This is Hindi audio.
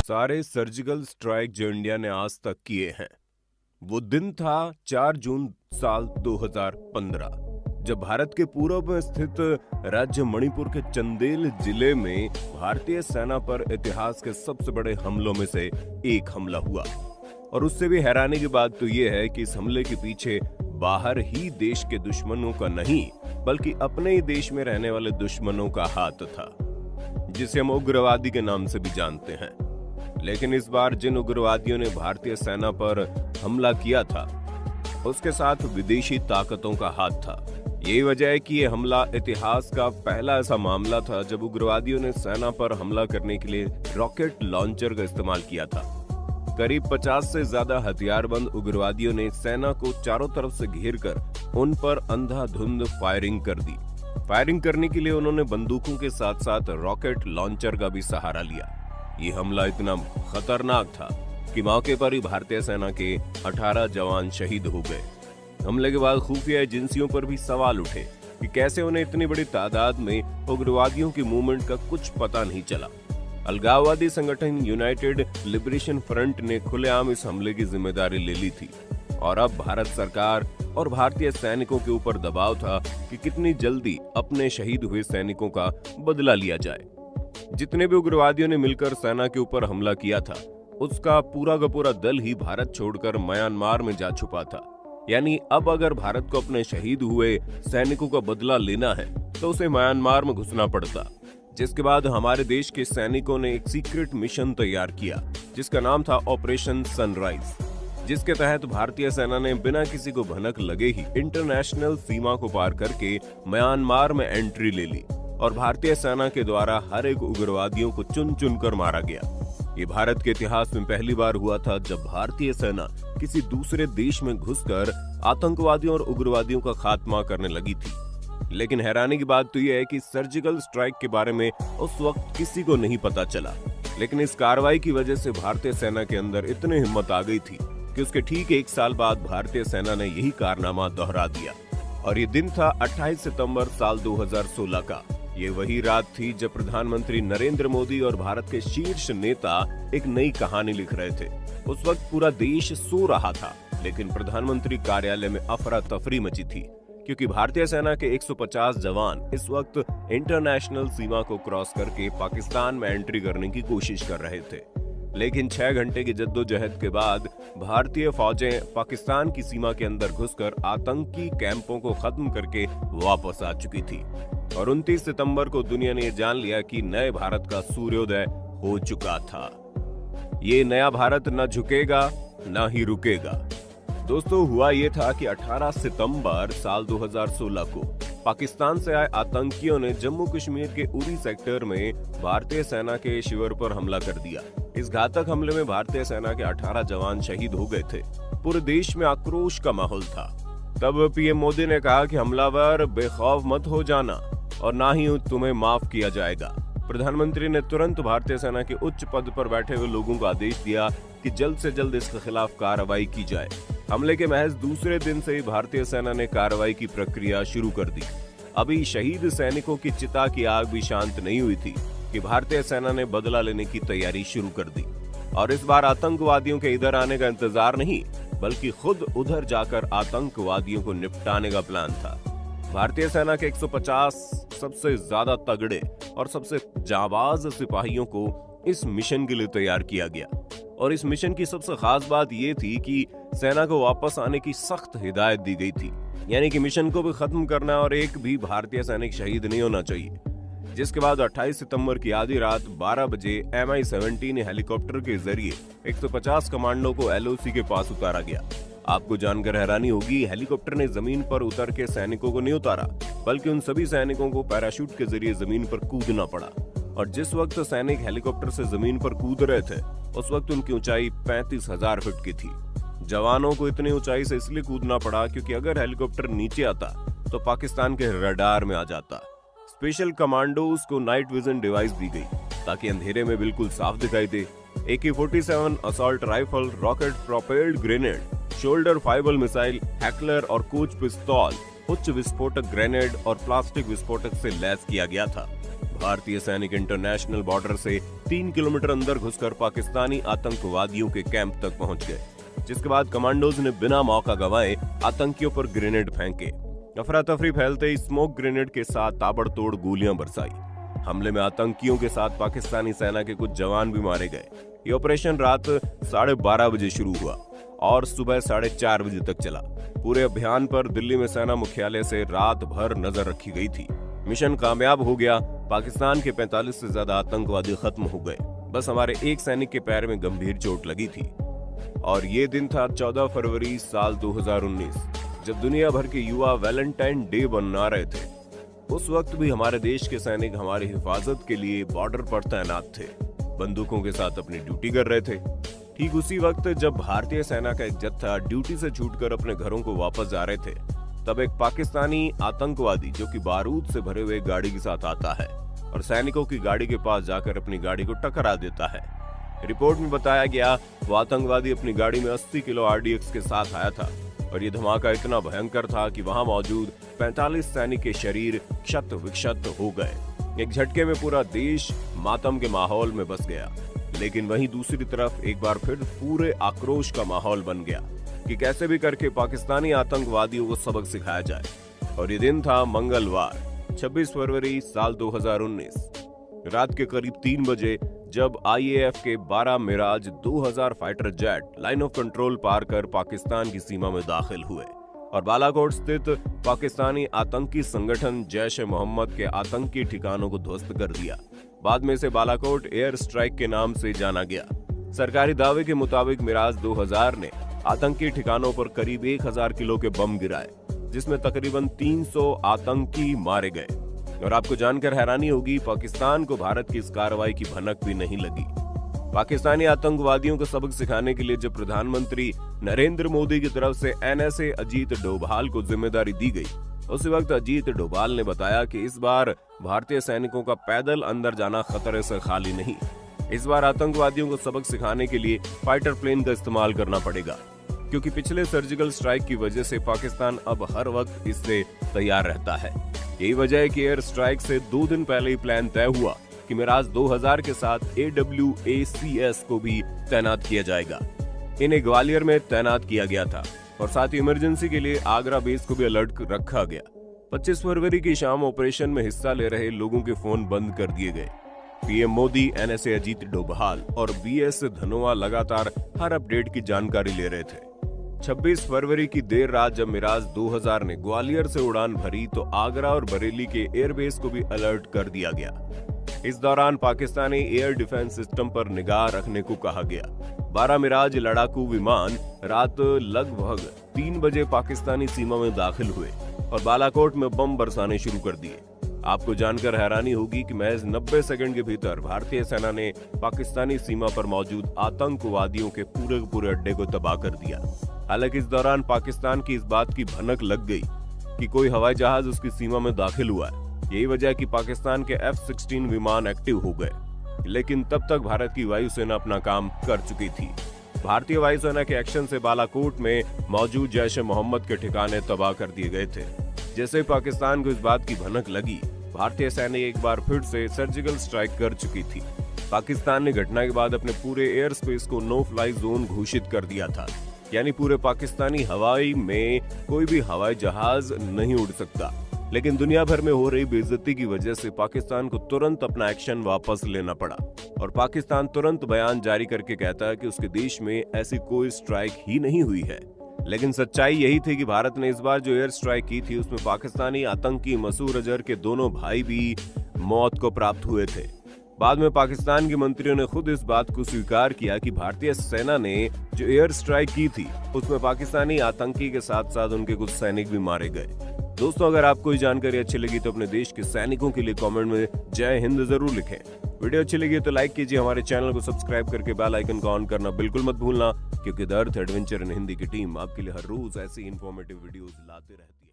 सारे सर्जिकल स्ट्राइक जो इंडिया ने आज तक किए हैं, वो दिन था 4 जून साल 2015, जब भारत के पूर्व में स्थित राज्य मणिपुर के चंदेल जिले में भारतीय सेना पर इतिहास के सबसे बड़े हमलों में से एक हमला हुआ। और उससे भी हैरानी की बात तो यह है कि इस हमले के पीछे बाहर ही देश के दुश्मनों का नहीं, बल्कि अपने ही देश में रहने वाले दुश्मनों का हाथ था, जिसे हम उग्रवादी के नाम से भी जानते हैं। लेकिन इस बार जिन उग्रवादियों ने भारतीय सेना पर हमला किया था, उसके साथ विदेशी ताकतों का हाथ था। यही वजह है कि यह हमला इतिहास का पहला ऐसा मामला था जब उग्रवादियों ने सेना पर हमला करने के लिए रॉकेट लॉन्चर का इस्तेमाल किया था। करीब 50 से ज्यादा हथियारबंद उग्रवादियों ने सेना को चारों तरफ से घेरकर उन पर अंधाधुंध फायरिंग कर दी। फायरिंग करने के लिए उन्होंने बंदूकों के साथ साथ रॉकेट लॉन्चर का भी सहारा लिया। ये हमला इतना खतरनाक था कि मौके पर ही भारतीय सेना के 18 जवान शहीद हो गए। हमले के बाद खुफिया एजेंसियों पर भी सवाल उठे कि कैसे उन्हें इतनी बड़ी तादाद में उग्रवादियों की मूवमेंट का कुछ पता नहीं चला। अलगाववादी संगठन यूनाइटेड लिबरेशन फ्रंट ने खुलेआम इस हमले की जिम्मेदारी ले ली थी और अब भारत सरकार और भारतीय सैनिकों के ऊपर दबाव था कि कितनी जल्दी अपने शहीद हुए सैनिकों का बदला लिया जाए। जितने भी उग्रवादियों ने मिलकर सेना के ऊपर हमला किया था, उसका पूरा का पूरा दल ही भारत छोड़कर म्यांमार में जा छुपा था। यानी अब अगर भारत को अपने शहीद हुए सैनिकों का बदला लेना है तो उसे म्यांमार में घुसना पड़ता। जिसके बाद हमारे देश के सैनिकों ने एक सीक्रेट मिशन तैयार किया जिसका नाम था ऑपरेशन सनराइज, जिसके तहत भारतीय सेना ने बिना किसी को भनक लगे ही इंटरनेशनल सीमा को पार करके म्यांमार में एंट्री ले ली और भारतीय सेना के द्वारा हर एक उग्रवादियों को चुन चुन कर मारा गया। ये भारत के इतिहास में पहली बार हुआ था जब भारतीय सेना किसी दूसरे देश में घुसकर आतंकवादियों और उग्रवादियों का खात्मा करने लगी थी। लेकिन हैरानी की बात तो यह है कि सर्जिकल स्ट्राइक के बारे में उस वक्त किसी को नहीं पता चला, लेकिन इस कार्रवाई की वजह से भारतीय सेना के अंदर इतनी हिम्मत आ गई थी कि उसके ठीक 1 साल बाद भारतीय सेना ने यही कारनामा दोहरा दिया। और ये दिन था 28 सितंबर साल 2016 का। ये वही रात थी जब प्रधानमंत्री नरेंद्र मोदी और भारत के शीर्ष नेता एक नई कहानी लिख रहे थे। उस वक्त पूरा देश सो रहा था, लेकिन प्रधानमंत्री कार्यालय में अफरा तफरी मची थी क्योंकि भारतीय सेना के 150 जवान इस वक्त इंटरनेशनल सीमा को क्रॉस करके पाकिस्तान में एंट्री करने की कोशिश कर रहे थे। लेकिन 6 घंटे की जद्दोजहद के बाद भारतीय फौजें पाकिस्तान की सीमा के अंदर घुसकर आतंकी कैंपों को खत्म करके वापस आ चुकी थी। और 29 सितंबर को दुनिया ने जान लिया कि नए भारत का सूर्योदय हो चुका था। ये नया भारत न झुकेगा न ही रुकेगा। दोस्तों, हुआ ये था कि 18 सितंबर साल 2016 को पाकिस्तान से आए आतंकियों ने जम्मू कश्मीर के उरी सेक्टर में भारतीय सेना के शिविर पर हमला कर दिया। इस घातक हमले में भारतीय सेना के 18 जवान शहीद हो गए थे। पूरे देश में आक्रोश का माहौल था। तब पीएम मोदी ने कहा कि हमलावर बेखौफ मत हो जाना और ना ही तुम्हें माफ किया जाएगा। प्रधानमंत्री ने तुरंत भारतीय सेना के उच्च पद पर बैठे हुए लोगों को आदेश दिया कि जल्द से जल्द इसके खिलाफ कार्रवाई की जाए। हमले के महज दूसरे दिन से ही भारतीय सेना ने कार्रवाई की प्रक्रिया शुरू कर दी। अभी शहीद सैनिकों की चिता की आग भी शांत नहीं हुई थी कि भारतीय सेना ने बदला लेने की तैयारी शुरू कर दी। और इस बार आतंकवादियों के इधर आने का इंतजार नहीं, बल्कि खुद उधर जाकर आतंकवादियों को निपटाने का प्लान था। भारतीय सेना के 150 सबसे ज्यादा तगड़े और सबसे जाबाज सिपाहियों को इस मिशन के लिए तैयार किया गया। और इस मिशन की सबसे खास बात यह थी कि सेना को वापस आने की सख्त हिदायत दी गई थी, यानी कि मिशन को भी खत्म करना और एक भी भारतीय सैनिक शहीद नहीं होना चाहिए। जिसके बाद 28 सितंबर की आधी रात 12 बजे MI-17 हेलीकॉप्टर के जरिए 150 कमांडो को LOC के पास उतारा गया। आपको जानकर हैरानी होगी, हेलीकॉप्टर ने जमीन पर उतर के सैनिकों को नहीं उतारा, बल्कि उन सभी सैनिकों को पैराशूट के जरिए जमीन पर कूदना पड़ा। और जिस वक्त सैनिक हेलीकॉप्टर से जमीन पर कूद रहे थे, उस वक्त उनकी ऊंचाई 35,000 फीट की थी। जवानों को इतनी ऊंचाई से इसलिए कूदना पड़ा क्योंकि अगर हेलीकॉप्टर नीचे आता तो पाकिस्तान के रडार में आ जाता। स्पेशल कमांडोज को नाइट विजन डिवाइस दी गई ताकि अंधेरे में बिल्कुल साफ दिखाई दे। AK-47 assault rifle, rocket propelled grenade, shoulder fired missile, Heckler और कोच पिस्तौल, उच्च विस्फोटक ग्रेनेड और प्लास्टिक विस्फोटक से लैस किया गया था। भारतीय सैनिक इंटरनेशनल बॉर्डर से 3 किलोमीटर अंदर घुसकर पाकिस्तानी आतंकवादियों के कैंप तक पहुंच गए, जिसके बाद कमांडोज ने बिना मौका गंवाए आतंकियों पर ग्रेनेड फेंके। अफरा तफरी फैलते ही स्मोक ग्रेनेड के साथ ताबड़तोड़ गोलियां बरसाई। हमले में आतंकियों के साथ पाकिस्तानी सेना के कुछ जवान भी मारे गए। ये ऑपरेशन रात 12:30 बजे शुरू हुआ और सुबह 4:30 बजे तक चला। पूरे अभियान पर दिल्ली में सेना मुख्यालय से रात भर नजर रखी गई थी। मिशन कामयाब हो गया। पाकिस्तान के 45 से ज्यादा आतंकवादी खत्म हो गए। बस हमारे एक सैनिक के पैर में गंभीर चोट लगी थी। और ये दिन था 14 फरवरी साल 2019, जब दुनिया भर के युवा वैलेंटाइन डे मना रहे थे। उस वक्त भी हमारे देश के सैनिक हमारी हिफाजत के लिए बॉर्डर पर तैनात थे, बंदूकों के साथ अपनी ड्यूटी कर रहे थे। ठीक उसी वक्त जब भारतीय सेना का एक जत्था ड्यूटी से छूटकर अपने घरों को वापस जा रहे थे, तब एक पाकिस्तानी आतंकवादी जो कि बारूद से भरे हुए गाड़ी के साथ आता है और सैनिकों की गाड़ी के पास जाकर अपनी गाड़ी को टकरा देता है। रिपोर्ट में बताया गया वो आतंकवादी अपनी गाड़ी में 80 किलो RDX के साथ आया था और ये धमाका इतना भयंकर था कि वहां मौजूद 45 सैनिक के शरीर क्षत विक्षत हो गए। एक झटके में पूरा देश मातम के माहौल में बस गया। लेकिन वहीं दूसरी तरफ एक बार फिर पूरे आक्रोश का माहौल बन गया कि कैसे भी करके पाकिस्तानी आतंकवादियों को सबक सिखाया जाए। और ये दिन था मंगलवार 26 फरवरी साल 2019, रात के करीब 3 बजे, जब IAF के 12 Mirage 2000 fighter jet line of control पार कर पाकिस्तान की सीमा में दाखिल हुए और बालाकोट स्थित पाकिस्तानी आतंकी संगठन जैश ए मोहम्मद के आतंकी ठिकानों को ध्वस्त कर दिया। बाद में इसे बालाकोट एयर स्ट्राइक के नाम से जाना गया। सरकारी दावे के मुताबिक मिराज 2000 ने आतंकी ठिकानों पर करीब 1000 किलो के बम गिराए, जिसमें तकरीबन 300 आतंकी मारे गए। और आपको जानकर हैरानी होगी, पाकिस्तान को भारत की इस कार्रवाई की भनक भी नहीं लगी। पाकिस्तानी आतंकवादियों को सबक सिखाने के लिए जब प्रधानमंत्री नरेंद्र मोदी की तरफ से NSA अजीत डोभाल को जिम्मेदारी दी गई, उस वक्त अजीत डोभाल ने बताया कि इस बार भारतीय सैनिकों का पैदल अंदर जाना खतरे से खाली नहीं। इस बार आतंकवादियों को सबक सिखाने के लिए फाइटर प्लेन का इस्तेमाल करना पड़ेगा, क्योंकि पिछले सर्जिकल स्ट्राइक की वजह से पाकिस्तान अब हर वक्त इससे तैयार रहता है। यही वजह है कि एयर स्ट्राइक से 2 दिन पहले ही प्लान तय हुआ कि मिराज 2000 के साथ AWACS को भी तैनात किया जाएगा। इन्हें ग्वालियर में तैनात किया गया था और साथ ही इमरजेंसी के लिए आगरा बेस को भी अलर्ट रखा गया। 25 फरवरी की शाम ऑपरेशन में हिस्सा ले रहे लोगों के फोन बंद कर दिए गए। PM मोदी, NSA अजीत डोभाल और BS धनोआ लगातार हर अपडेट की जानकारी ले रहे थे। 26 फरवरी की देर रात जब मिराज 2000 ने ग्वालियर से उड़ान भरी, तो आगरा और बरेली के एयरबेस को भी अलर्ट कर दिया गया। इस दौरान पाकिस्तानी एयर डिफेंस सिस्टम पर निगाह रखने को कहा गया। 12 मिराज लड़ाकू विमान रात लगभग 3 बजे पाकिस्तानी सीमा में दाखिल हुए और बालाकोट में बम बरसाने शुरू कर दिए। आपको जानकर हैरानी होगी कि महज 90 सेकंड के भीतर भारतीय सेना ने पाकिस्तानी सीमा पर मौजूद आतंकवादियों के पूरे अड्डे को तबाह कर दिया। हालांकि इस दौरान पाकिस्तान की इस बात की भनक लग गई कि कोई हवाई जहाज उसकी सीमा में दाखिल हुआ है। यही वजह कि पाकिस्तान के F-16 विमान एक्टिव हो गए, लेकिन तब तक भारत की वायुसेना अपना काम कर चुकी थी। भारतीय वायुसेना के एक्शन से बालाकोट में मौजूद जैश ए मोहम्मद के ठिकाने तबाह कर दिए गए थे। जैसे पाकिस्तान को इस बात की भनक लगी, भारतीय सेना एक बार फिर से सर्जिकल स्ट्राइक कर चुकी थी। पाकिस्तान ने घटना के बाद अपने पूरे एयर स्पेस को नो फ्लाई जोन घोषित कर दिया था, यानी पूरे पाकिस्तानी हवाई में कोई भी हवाई जहाज नहीं उड़ सकता। लेकिन दुनिया भर में हो रही बेइज्जती की वजह से पाकिस्तान को तुरंत अपना एक्शन वापस लेना पड़ा और पाकिस्तान तुरंत बयान जारी करके कहता है कि उसके देश में ऐसी कोई स्ट्राइक ही नहीं हुई है। लेकिन सच्चाई यही थी कि भारत ने इस बार जो एयर स्ट्राइक की थी, उसमें पाकिस्तानी आतंकी मसूद अजहर के दोनों भाई भी मौत को प्राप्त हुए थे। बाद में पाकिस्तान के मंत्रियों ने खुद इस बात को स्वीकार किया कि भारतीय सेना ने जो एयर स्ट्राइक की थी, उसमें पाकिस्तानी आतंकी के साथ साथ उनके कुछ सैनिक भी मारे गए। दोस्तों, अगर आपको ये जानकारी अच्छी लगी तो अपने देश के सैनिकों के लिए कमेंट में जय हिंद जरूर लिखें। वीडियो अच्छी लगी तो लाइक कीजिए, हमारे चैनल को सब्सक्राइब करके बेल आइकन को ऑन करना बिल्कुल मत भूलना, क्योंकि the earth adventure in Hindi की टीम आपके लिए हर रोज ऐसी इंफॉर्मेटिव वीडियोस लाते रहती है।